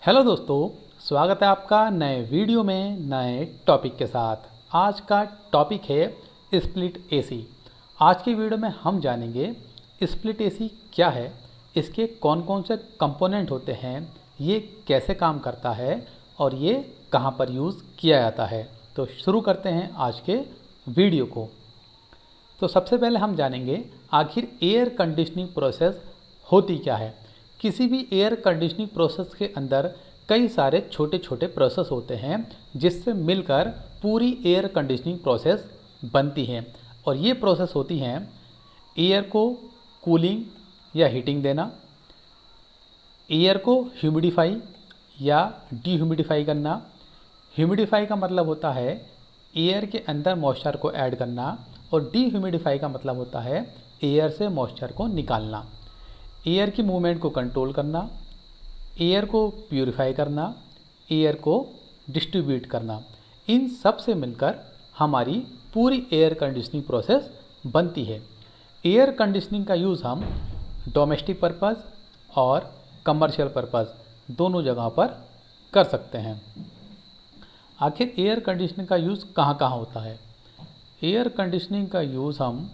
Hello दोस्तों, स्वागत है आपका नए वीडियो में नए टॉपिक के साथ। आज का टॉपिक है स्प्लिट एसी। आज की वीडियो में हम जानेंगे स्प्लिट एसी क्या है, इसके कौन कौन से कंपोनेंट होते हैं, ये कैसे काम करता है और ये कहाँ पर यूज़ किया जाता है। तो शुरू करते हैं आज के वीडियो को। तो सबसे पहले हम जानेंगे आखिर एयर कंडीशनिंग प्रोसेस होती क्या है। किसी भी एयर कंडीशनिंग प्रोसेस के अंदर कई सारे छोटे छोटे प्रोसेस होते हैं जिससे मिलकर पूरी एयर कंडीशनिंग प्रोसेस बनती है। और ये प्रोसेस होती हैं एयर को कूलिंग या हीटिंग देना, एयर को ह्यूमिडिफाई या डीह्यूमिडिफाई करना। ह्यूमिडिफाई का मतलब होता है एयर के अंदर मॉइस्चर को ऐड करना और डीह्यूमिडिफाई का मतलब होता है एयर से मॉइस्चर को निकालना। एयर की मूवमेंट को कंट्रोल करना, एयर को प्यूरिफाई करना, एयर को डिस्ट्रीब्यूट करना। इन सब से मिलकर हमारी पूरी एयर कंडीशनिंग प्रोसेस बनती है। एयर कंडीशनिंग का यूज़ हम डोमेस्टिक पर्पज़ और कमर्शियल पर्पज़ दोनों जगह पर कर सकते हैं। आखिर एयर कंडीशनिंग का यूज़ कहाँ कहाँ होता है। एयर कंडीशनिंग का यूज़ हम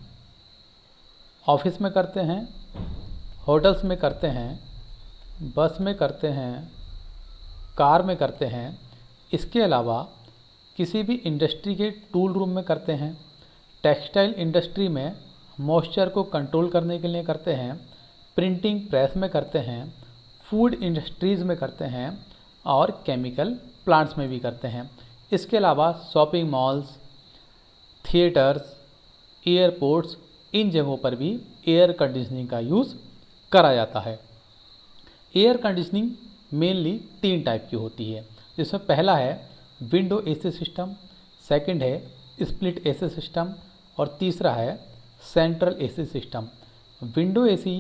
ऑफिस में करते हैं, होटल्स में करते हैं, बस में करते हैं, कार में करते हैं। इसके अलावा किसी भी इंडस्ट्री के टूल रूम में करते हैं, टेक्सटाइल इंडस्ट्री में मॉइस्चर को कंट्रोल करने के लिए करते हैं, प्रिंटिंग प्रेस में करते हैं, फूड इंडस्ट्रीज़ में करते हैं और केमिकल प्लांट्स में भी करते हैं। इसके अलावा शॉपिंग मॉल्स, थिएटर्स, एयरपोर्ट्स, इन जगहों पर भी एयर कंडीशनिंग का यूज़ करा जाता है। एयर कंडीशनिंग मेनली 3 टाइप की होती है, जिसमें पहला है विंडो एसी सिस्टम, सेकंड है स्प्लिट एसी सिस्टम और तीसरा है central AC system. Window AC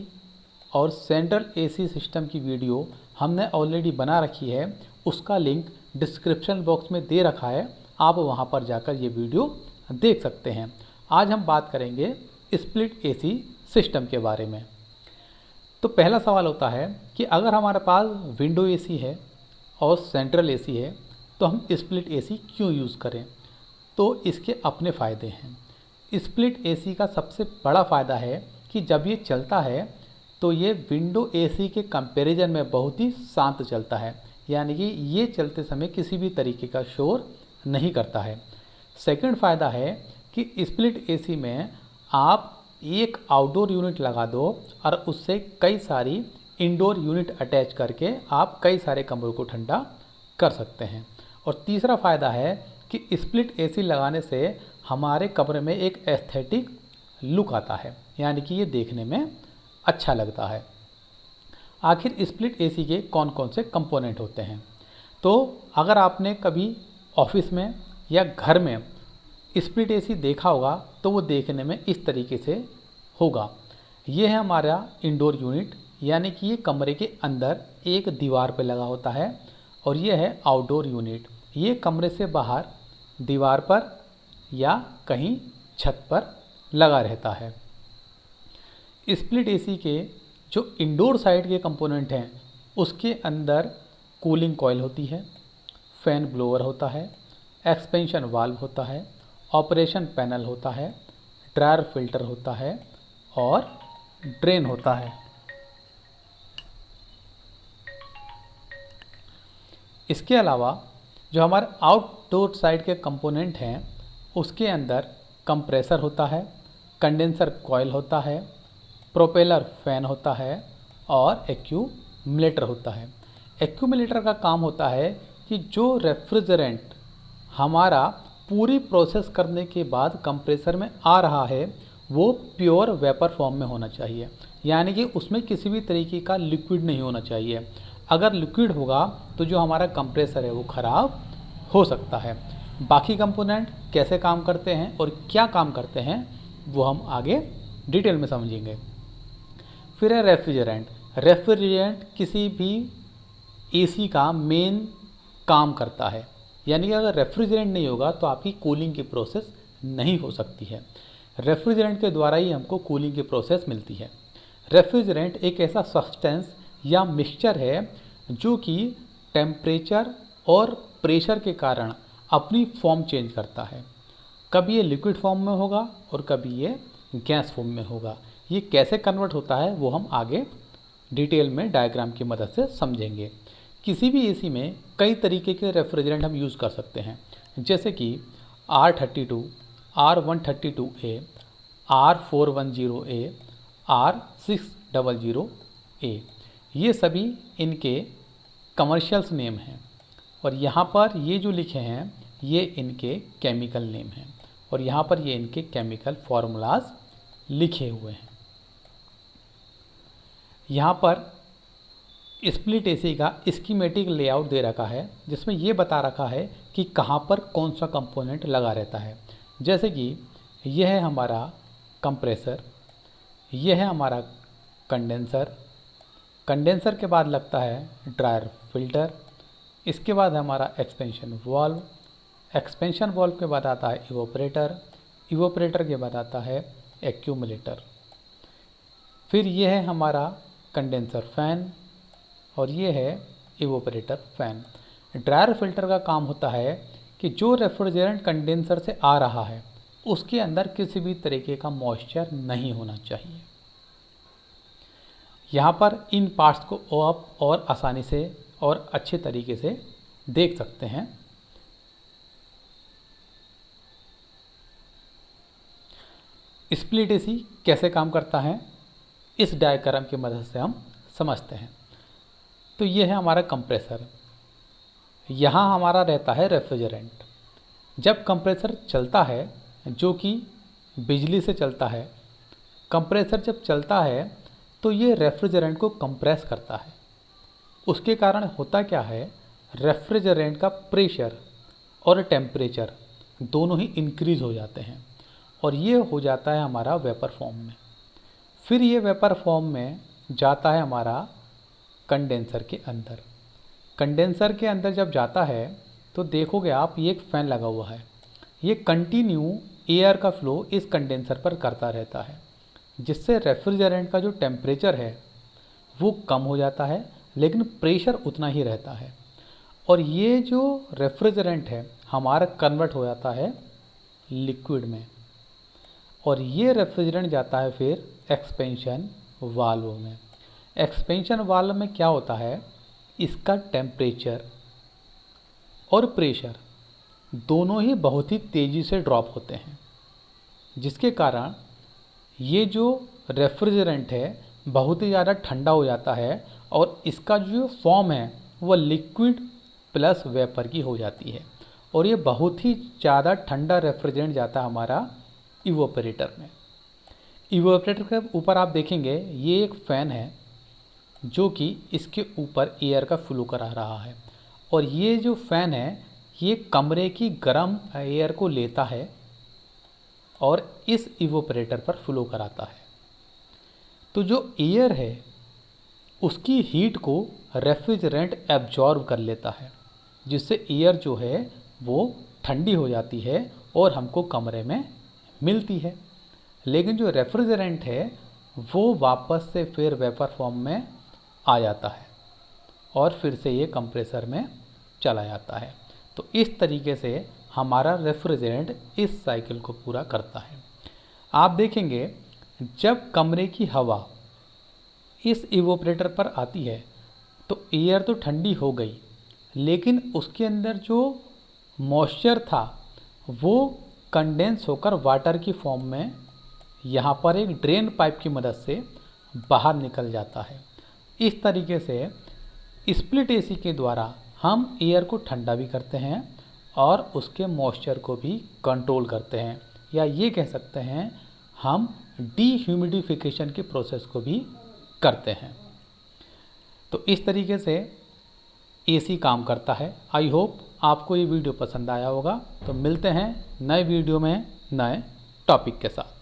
और सेंट्रल एसी सिस्टम की वीडियो हमने ऑलरेडी बना रखी है, उसका लिंक डिस्क्रिप्शन बॉक्स में दे रखा है, आप वहां पर जाकर ये वीडियो देख सकते हैं। आज हम बात करेंगे स्प्लिट एसी सिस्टम के बारे में। तो पहला सवाल होता है कि अगर हमारे पास विंडो एसी है और सेंट्रल एसी है तो हम स्प्लिट एसी क्यों यूज़ करें। तो इसके अपने फ़ायदे हैं। स्प्लिट एसी का सबसे बड़ा फ़ायदा है कि जब ये चलता है तो ये विंडो एसी के कंपैरिजन में बहुत ही शांत चलता है, यानी कि ये चलते समय किसी भी तरीके का शोर नहीं करता है। सेकंड फ़ायदा है कि स्प्लिट एसी में आप एक आउटडोर यूनिट लगा दो और उससे कई सारी इंडोर यूनिट अटैच करके आप कई सारे कमरों को ठंडा कर सकते हैं। और तीसरा फ़ायदा है कि स्प्लिट एसी लगाने से हमारे कमरे में एक एस्थेटिक लुक आता है, यानी कि ये देखने में अच्छा लगता है। आखिर स्प्लिट एसी के कौन कौन से कंपोनेंट होते हैं। तो अगर आपने कभी ऑफिस में या घर में स्प्लिट एसी देखा होगा तो वो देखने में इस तरीके से होगा। ये है हमारा इंडोर यूनिट, यानी कि ये कमरे के अंदर एक दीवार पे लगा होता है। और ये है आउटडोर यूनिट, ये कमरे से बाहर दीवार पर या कहीं छत पर लगा रहता है। स्प्लिट एसी के जो इंडोर साइड के कंपोनेंट हैं उसके अंदर कूलिंग कॉइल होती है, फैन ब्लोअर होता है, एक्सपेंशन वाल्व होता है, ऑपरेशन पैनल होता है, ड्रायर फिल्टर होता है और ड्रेन होता है। इसके अलावा जो हमारे आउटडोर साइड के कंपोनेंट हैं उसके अंदर कंप्रेसर होता है, कंडेंसर कॉइल होता है, प्रोपेलर फैन होता है और एक्यूमुलेटर होता है। एक्यूमुलेटर का काम होता है कि जो रेफ्रिजरेंट हमारा पूरी प्रोसेस करने के बाद कंप्रेसर में आ रहा है वो प्योर वेपर फॉर्म में होना चाहिए, यानी कि उसमें किसी भी तरीके का लिक्विड नहीं होना चाहिए। अगर लिक्विड होगा तो जो हमारा कंप्रेसर है वो ख़राब हो सकता है। बाकी कंपोनेंट कैसे काम करते हैं और क्या काम करते हैं वो हम आगे डिटेल में समझेंगे। फिर है रेफ्रिजरेंट। रेफ्रिजरेंट किसी भी एसी का मेन काम करता है, यानी कि अगर रेफ्रिजरेंट नहीं होगा तो आपकी कूलिंग की प्रोसेस नहीं हो सकती है। रेफ्रिजरेंट के द्वारा ही हमको कूलिंग की प्रोसेस मिलती है। रेफ्रिजरेंट एक ऐसा सब्सटेंस या मिक्सचर है जो कि टेम्परेचर और प्रेशर के कारण अपनी फॉर्म चेंज करता है। कभी ये लिक्विड फॉर्म में होगा और कभी ये गैस फॉर्म में होगा। ये कैसे कन्वर्ट होता है वो हम आगे डिटेल में डायग्राम की मदद से समझेंगे। किसी भी एसी में कई तरीके के रेफ्रिजरेंट हम यूज़ कर सकते हैं, जैसे कि R32, R132A, R410A, R600A। ये सभी इनके कमर्शियल्स नेम हैं और यहाँ पर ये जो लिखे हैं ये इनके केमिकल नेम हैं और यहाँ पर ये इनके केमिकल फार्मूलाज लिखे हुए हैं। यहाँ पर स्प्लिट एसी का स्कीमेटिक लेआउट दे रखा है, जिसमें ये बता रखा है कि कहाँ पर कौन सा कंपोनेंट लगा रहता है। जैसे कि यह है हमारा कंप्रेसर, यह है हमारा कंडेंसर, कंडेंसर के बाद लगता है ड्रायर फिल्टर, इसके बाद हमारा एक्सपेंशन वाल्व, एक्सपेंशन वाल्व के बाद आता है इवोपरेटर, इवोपरेटर के बाद आता है एक्यूमुलेटर। फिर यह है हमारा कंडेंसर फैन और ये है इवोपरेटर फैन। ड्रायर फिल्टर का काम होता है कि जो रेफ्रिजरेंट कंडेंसर से आ रहा है उसके अंदर किसी भी तरीके का मॉइस्चर नहीं होना चाहिए। यहाँ पर इन पार्ट्स को आप और आसानी से और अच्छे तरीके से देख सकते हैं। स्प्लिट एसी कैसे काम करता है इस डायग्राम की मदद से हम समझते हैं। तो ये है हमारा कंप्रेसर, यहाँ हमारा रहता है रेफ्रिजरेंट। जब कंप्रेसर चलता है, जो कि बिजली से चलता है, कंप्रेसर जब चलता है तो ये रेफ्रिजरेंट को कंप्रेस करता है। उसके कारण होता क्या है, रेफ्रिजरेंट का प्रेशर और टेम्परेचर दोनों ही इंक्रीज हो जाते हैं और ये हो जाता है हमारा वेपर फॉर्म में। फिर ये वेपर फॉर्म में जाता है हमारा कंडेंसर के अंदर। कंडेंसर के अंदर जब जाता है तो देखोगे आप ये एक फ़ैन लगा हुआ है, ये कंटिन्यू एयर का फ्लो इस कंडेंसर पर करता रहता है, जिससे रेफ्रिजरेंट का जो टेम्परेचर है वो कम हो जाता है लेकिन प्रेशर उतना ही रहता है। और ये जो रेफ्रिजरेंट है हमारा कन्वर्ट हो जाता है लिक्विड में और ये रेफ्रिजरेंट जाता है फिर एक्सपेंशन वाल्व में। एक्सपेंशन वाल्व में क्या होता है, इसका टेम्परेचर और प्रेशर दोनों ही बहुत ही तेज़ी से ड्रॉप होते हैं, जिसके कारण ये जो रेफ्रिजरेंट है बहुत ही ज़्यादा ठंडा हो जाता है और इसका जो फॉर्म है वह लिक्विड प्लस वेपर की हो जाती है और ये बहुत ही ज़्यादा ठंडा रेफ्रिजरेंट जाता है हमारा इवोपरेटर में। इवोपरेटर के ऊपर आप देखेंगे ये एक फ़ैन है जो कि इसके ऊपर एयर का फ्लो करा रहा है और ये जो फ़ैन है ये कमरे की गर्म एयर को लेता है और इस इवोपरेटर पर फ्लो कराता है। तो जो एयर है उसकी हीट को रेफ्रिजरेंट एब्जॉर्ब कर लेता है, जिससे एयर जो है वो ठंडी हो जाती है और हमको कमरे में मिलती है। लेकिन जो रेफ्रिजरेंट है वो वापस से फिर वेपर फॉर्म में आ जाता है और फिर से ये कंप्रेसर में चला जाता है। तो इस तरीके से हमारा रेफ्रिजरेंट इस साइकिल को पूरा करता है। आप देखेंगे जब कमरे की हवा इस इवोपरेटर पर आती है तो एयर तो ठंडी हो गई, लेकिन उसके अंदर जो मॉइस्चर था वो कंडेंस होकर वाटर की फॉर्म में यहाँ पर एक ड्रेन पाइप की मदद से बाहर निकल जाता है। इस तरीके से स्प्लिट एसी के द्वारा हम एयर को ठंडा भी करते हैं और उसके मॉइस्चर को भी कंट्रोल करते हैं, या ये कह सकते हैं हम डीह्यूमिडिफिकेशन की प्रोसेस को भी करते हैं। तो इस तरीके से एसी काम करता है। आई होप आपको ये वीडियो पसंद आया होगा। तो मिलते हैं नए वीडियो में नए टॉपिक के साथ।